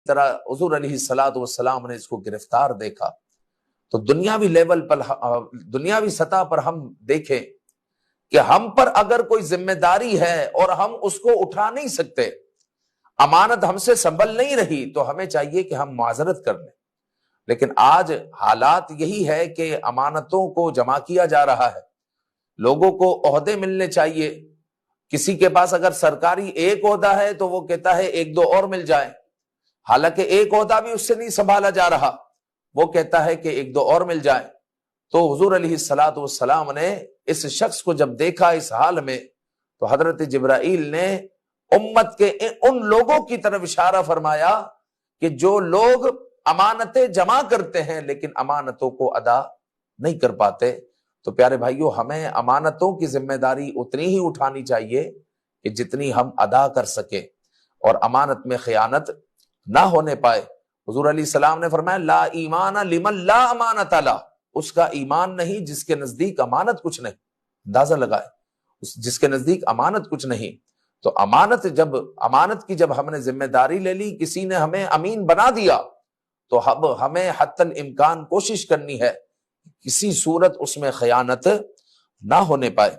طرح حضور علیہ الصلوۃ والسلام نے اس کو گرفتار دیکھا تو دنیاوی لیول پر، دنیاوی سطح پر ہم دیکھیں کہ ہم پر اگر کوئی ذمہ داری ہے اور ہم اس کو اٹھا نہیں سکتے، امانت ہم سے سنبھل نہیں رہی، تو ہمیں چاہیے کہ ہم معذرت کر لیں۔ لیکن آج حالات یہی ہے کہ امانتوں کو جمع کیا جا رہا ہے، لوگوں کو عہدے ملنے چاہیے، کسی کے پاس اگر سرکاری ایک عہدہ ہے تو وہ کہتا ہے ایک دو اور مل جائیں، حالانکہ ایک عہدہ بھی اس سے نہیں سنبھالا جا رہا، وہ کہتا ہے کہ ایک دو اور مل جائیں۔ تو حضور علیہ الصلوۃ والسلام نے اس شخص کو جب دیکھا اس حال میں، تو حضرت جبرائیل نے امت کے ان لوگوں کی طرف اشارہ فرمایا کہ جو لوگ امانتیں جمع کرتے ہیں لیکن امانتوں کو ادا نہیں کر پاتے۔ تو پیارے بھائیوں، ہمیں امانتوں کی ذمہ داری اتنی ہی اٹھانی چاہیے کہ جتنی ہم ادا کر سکیں، اور امانت میں خیانت نہ ہونے پائے۔ حضور علیہ السلام نے فرمایا لا ایمان لمن لا امانت لا، اس کا ایمان نہیں جس کے نزدیک امانت کچھ نہیں۔ اندازہ لگائے، جس کے نزدیک امانت کچھ نہیں۔ تو امانت کی جب ہم نے ذمہ داری لے لی، کسی نے ہمیں امین بنا دیا، تو اب ہمیں حتی الامکان کوشش کرنی ہے کسی صورت اس میں خیانت نہ ہونے پائے۔